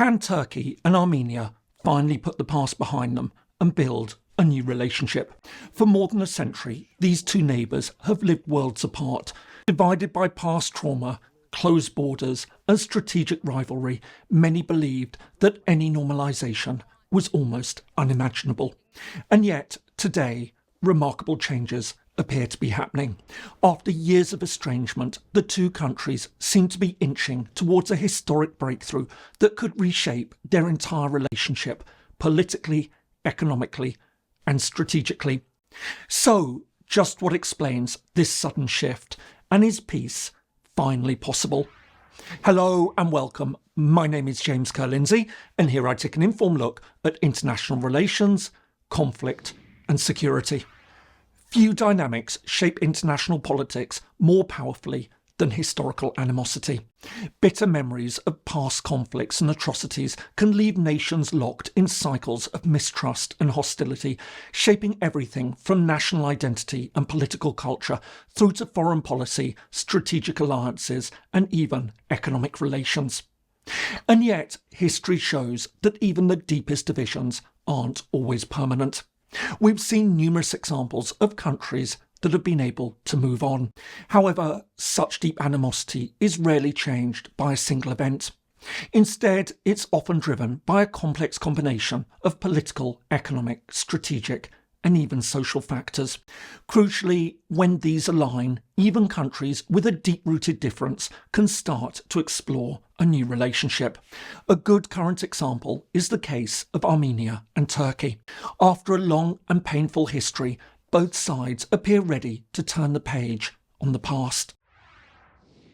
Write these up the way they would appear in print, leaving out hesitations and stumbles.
Can Turkey and Armenia finally put the past behind them and build a new relationship? For more than a century, these two neighbours have lived worlds apart, divided by past trauma, closed borders and strategic rivalry. Many believed that any normalisation was almost unimaginable. And yet, today, remarkable changes appear to be happening. After years of estrangement, the two countries seem to be inching towards a historic breakthrough that could reshape their entire relationship politically, economically, and strategically. So, just what explains this sudden shift, and is peace finally possible? Hello and welcome. My name is James Ker-Lindsay, and here I take an informed look at international relations, conflict, and security. Few dynamics shape international politics more powerfully than historical animosity. Bitter memories of past conflicts and atrocities can leave nations locked in cycles of mistrust and hostility, shaping everything from national identity and political culture through to foreign policy, strategic alliances, and even economic relations. And yet, history shows that even the deepest divisions aren't always permanent. We've seen numerous examples of countries that have been able to move on. However, such deep animosity is rarely changed by a single event. Instead, it's often driven by a complex combination of political, economic, strategic, and even social factors. Crucially, when these align, even countries with a deep-rooted difference can start to explore a new relationship. A good current example is the case of Armenia and Turkey. After a long and painful history, both sides appear ready to turn the page on the past.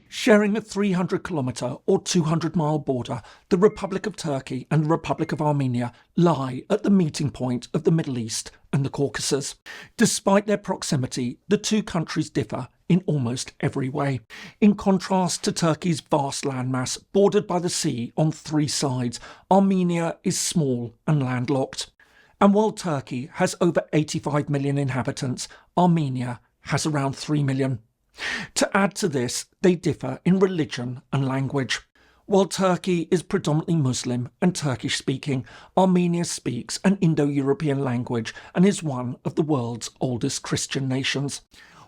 Sharing a 300-kilometre or 200-mile border, the Republic of Turkey and the Republic of Armenia lie at the meeting point of the Middle East and the Caucasus. Despite their proximity, the two countries differ in almost every way. In contrast to Turkey's vast landmass bordered by the sea on three sides, Armenia is small and landlocked. And while Turkey has over 85 million inhabitants, Armenia has around 3 million. To add to this, they differ in religion and language. While Turkey is predominantly Muslim and Turkish-speaking, Armenia speaks an Indo-European language and is one of the world's oldest Christian nations.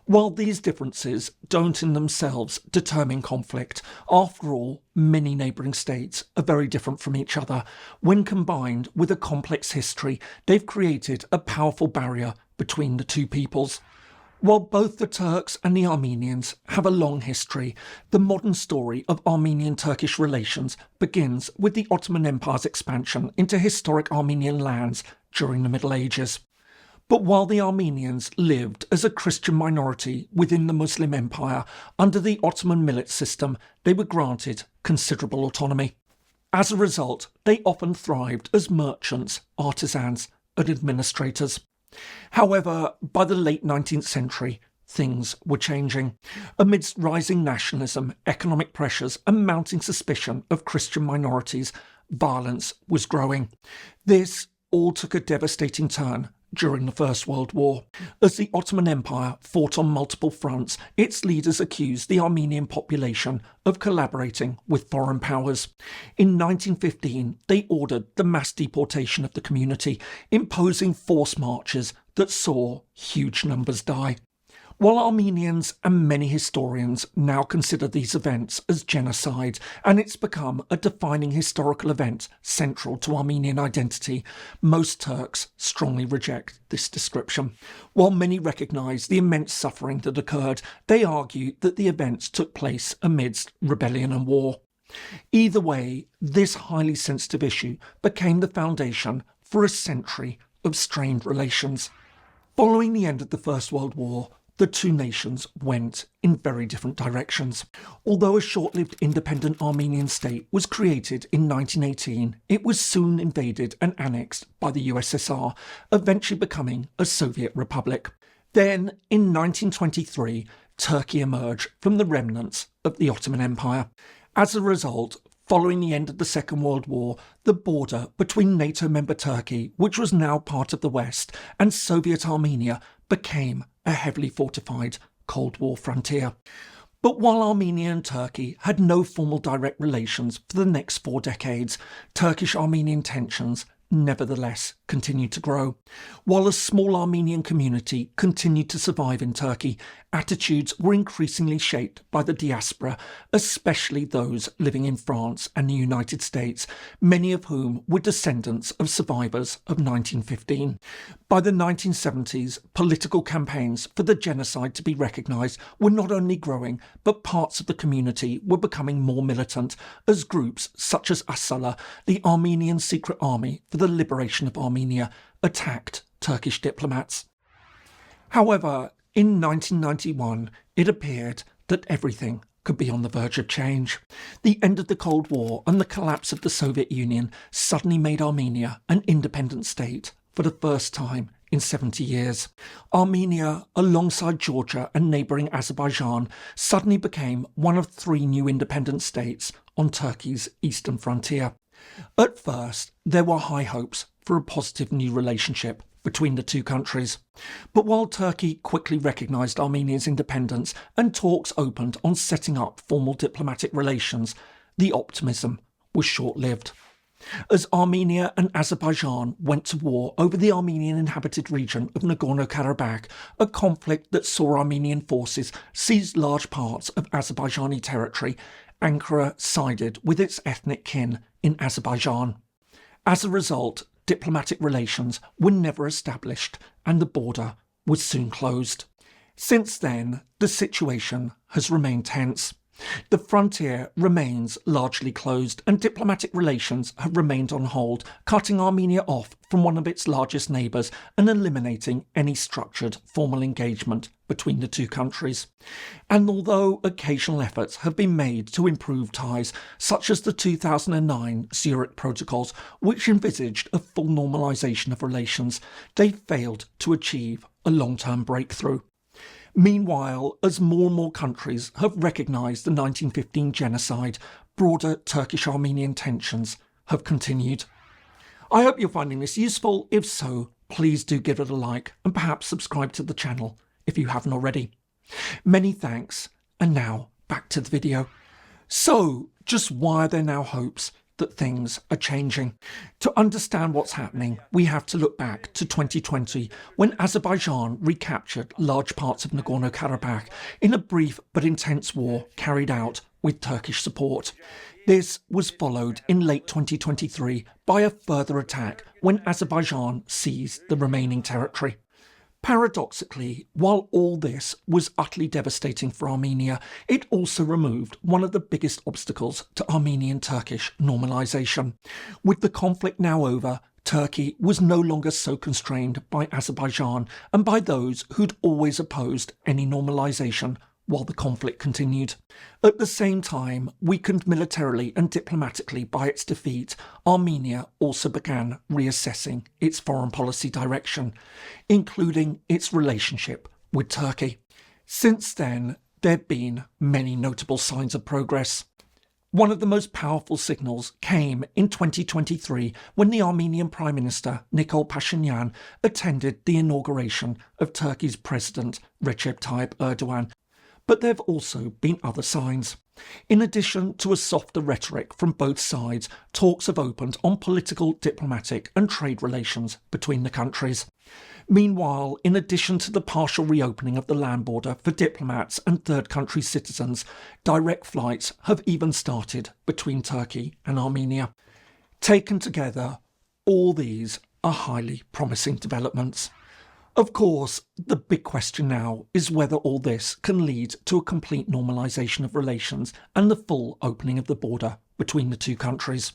While these differences don't in themselves determine conflict, after all, many neighbouring states are very different from each other. When combined with a complex history, they've created a powerful barrier between the two peoples. While both the Turks and the Armenians have a long history, the modern story of Armenian-Turkish relations begins with the Ottoman Empire's expansion into historic Armenian lands during the Middle Ages. But while the Armenians lived as a Christian minority within the Muslim Empire, under the Ottoman millet system, they were granted considerable autonomy. As a result, they often thrived as merchants, artisans, and administrators. However, by the late 19th century, things were changing. Amidst rising nationalism, economic pressures, and mounting suspicion of Christian minorities, violence was growing. This all took a devastating turn during the First World War. As the Ottoman Empire fought on multiple fronts, its leaders accused the Armenian population of collaborating with foreign powers. In 1915, they ordered the mass deportation of the community, imposing forced marches that saw huge numbers die. While Armenians and many historians now consider these events as genocide, and it's become a defining historical event central to Armenian identity, most Turks strongly reject this description. While many recognise the immense suffering that occurred, they argue that the events took place amidst rebellion and war. Either way, this highly sensitive issue became the foundation for a century of strained relations. Following the end of the First World War, the two nations went in very different directions. Although a short-lived independent Armenian state was created in 1918, it was soon invaded and annexed by the USSR, eventually becoming a Soviet republic. Then, in 1923, Turkey emerged from the remnants of the Ottoman Empire. As a result, following the end of the Second World War, the border between NATO member Turkey, which was now part of the West, and Soviet Armenia became a heavily fortified Cold War frontier. But while Armenia and Turkey had no formal direct relations for the next 4 decades, Turkish-Armenian tensions nevertheless continued to grow. While a small Armenian community continued to survive in Turkey, attitudes were increasingly shaped by the diaspora, especially those living in France and the United States, many of whom were descendants of survivors of 1915. By the 1970s, political campaigns for the genocide to be recognised were not only growing, but parts of the community were becoming more militant, as groups such as Asala, the Armenian secret army for the liberation of Armenia, attacked Turkish diplomats. However, in 1991, it appeared that everything could be on the verge of change. The end of the Cold War and the collapse of the Soviet Union suddenly made Armenia an independent state for the first time in 70 years. Armenia, alongside Georgia and neighbouring Azerbaijan, suddenly became one of 3 new independent states on Turkey's eastern frontier. At first, there were high hopes for a positive new relationship between the 2 countries. But while Turkey quickly recognised Armenia's independence and talks opened on setting up formal diplomatic relations, the optimism was short-lived. As Armenia and Azerbaijan went to war over the Armenian-inhabited region of Nagorno-Karabakh, a conflict that saw Armenian forces seize large parts of Azerbaijani territory, Ankara sided with its ethnic kin in Azerbaijan. As a result, diplomatic relations were never established and the border was soon closed. Since then, the situation has remained tense. The frontier remains largely closed and diplomatic relations have remained on hold, cutting Armenia off from one of its largest neighbours and eliminating any structured formal engagement between the 2 countries. And although occasional efforts have been made to improve ties, such as the 2009 Zurich Protocols, which envisaged a full normalisation of relations, they failed to achieve a long-term breakthrough. Meanwhile, as more and more countries have recognised the 1915 genocide, broader Turkish-Armenian tensions have continued. I hope you're finding this useful. If so, please do give it a like and perhaps subscribe to the channel if you haven't already. Many thanks, and now back to the video. So, just why are there now hopes that things are changing? To understand what's happening, we have to look back to 2020 when Azerbaijan recaptured large parts of Nagorno-Karabakh in a brief but intense war carried out with Turkish support. This was followed in late 2023 by a further attack when Azerbaijan seized the remaining territory. Paradoxically, while all this was utterly devastating for Armenia, it also removed one of the biggest obstacles to Armenian-Turkish normalisation. With the conflict now over, Turkey was no longer so constrained by Azerbaijan and by those who'd always opposed any normalisation while the conflict continued. At the same time, weakened militarily and diplomatically by its defeat, Armenia also began reassessing its foreign policy direction, including its relationship with Turkey. Since then, there have been many notable signs of progress. One of the most powerful signals came in 2023 when the Armenian Prime Minister Nikol Pashinyan attended the inauguration of Turkey's President Recep Tayyip Erdogan. But there have also been other signs. In addition to a softer rhetoric from both sides, talks have opened on political, diplomatic and trade relations between the countries. Meanwhile, in addition to the partial reopening of the land border for diplomats and third country citizens, direct flights have even started between Turkey and Armenia. Taken together, all these are highly promising developments. Of course, the big question now is whether all this can lead to a complete normalisation of relations and the full opening of the border between the 2 countries.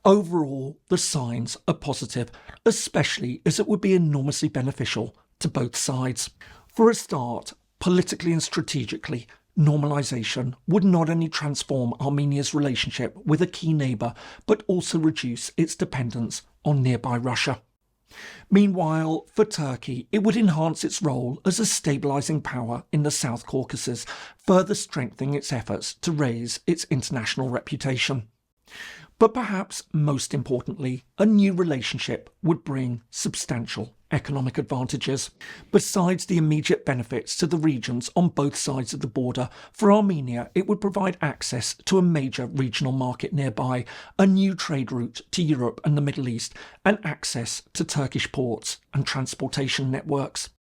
Overall, the signs are positive, especially as it would be enormously beneficial to both sides. For a start, politically and strategically, normalisation would not only transform Armenia's relationship with a key neighbour, but also reduce its dependence on nearby Russia. Meanwhile, for Turkey, it would enhance its role as a stabilising power in the South Caucasus, further strengthening its efforts to raise its international reputation. But perhaps most importantly, a new relationship would bring substantial economic advantages. Besides the immediate benefits to the regions on both sides of the border, for Armenia it would provide access to a major regional market nearby, a new trade route to Europe and the Middle East, and access to Turkish ports and transportation networks.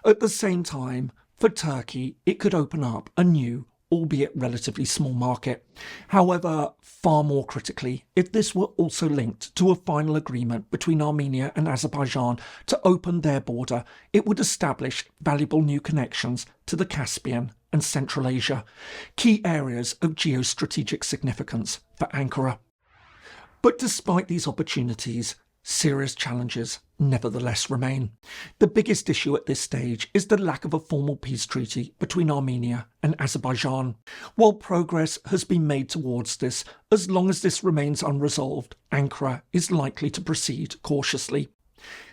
At the same time, for Turkey, it could open up a new, albeit relatively small market. However, far more critically, if this were also linked to a final agreement between Armenia and Azerbaijan to open their border, it would establish valuable new connections to the Caspian and Central Asia, key areas of geostrategic significance for Ankara. But despite these opportunities, serious challenges nevertheless remain. The biggest issue at this stage is the lack of a formal peace treaty between Armenia and Azerbaijan. While progress has been made towards this, as long as this remains unresolved, Ankara is likely to proceed cautiously.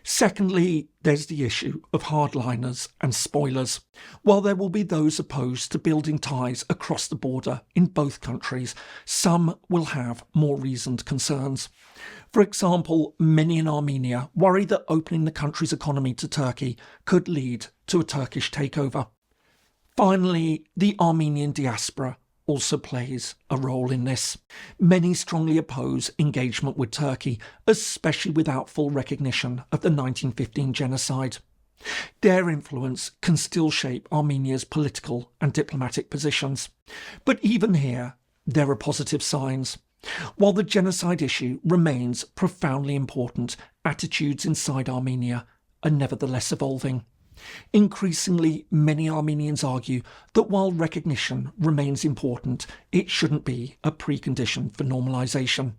Secondly, there's the issue of hardliners and spoilers. While there will be those opposed to building ties across the border in both countries, some will have more reasoned concerns. For example, many in Armenia worry that opening the country's economy to Turkey could lead to a Turkish takeover. Finally, the Armenian diaspora also plays a role in this. Many strongly oppose engagement with Turkey, especially without full recognition of the 1915 genocide. Their influence can still shape Armenia's political and diplomatic positions. But even here, there are positive signs. While the genocide issue remains profoundly important, attitudes inside Armenia are nevertheless evolving. Increasingly, many Armenians argue that while recognition remains important, it shouldn't be a precondition for normalisation.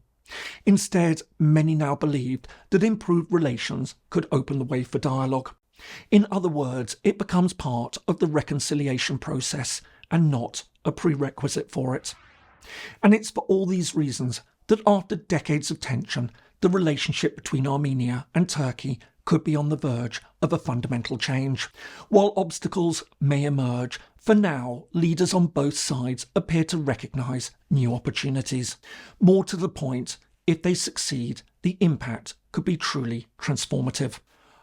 Instead, many now believe that improved relations could open the way for dialogue. In other words, it becomes part of the reconciliation process and not a prerequisite for it. And it's for all these reasons that after decades of tension, the relationship between Armenia and Turkey could be on the verge of a fundamental change. While obstacles may emerge, for now, leaders on both sides appear to recognise new opportunities. More to the point, if they succeed, the impact could be truly transformative.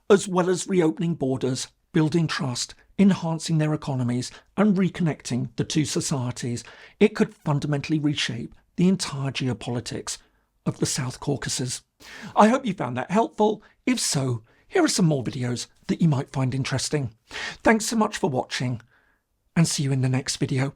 As well as reopening borders, building trust, enhancing their economies and reconnecting the two societies, it could fundamentally reshape the entire geopolitics of the South Caucasus. I hope you found that helpful. If so, here are some more videos that you might find interesting. Thanks so much for watching, and see you in the next video.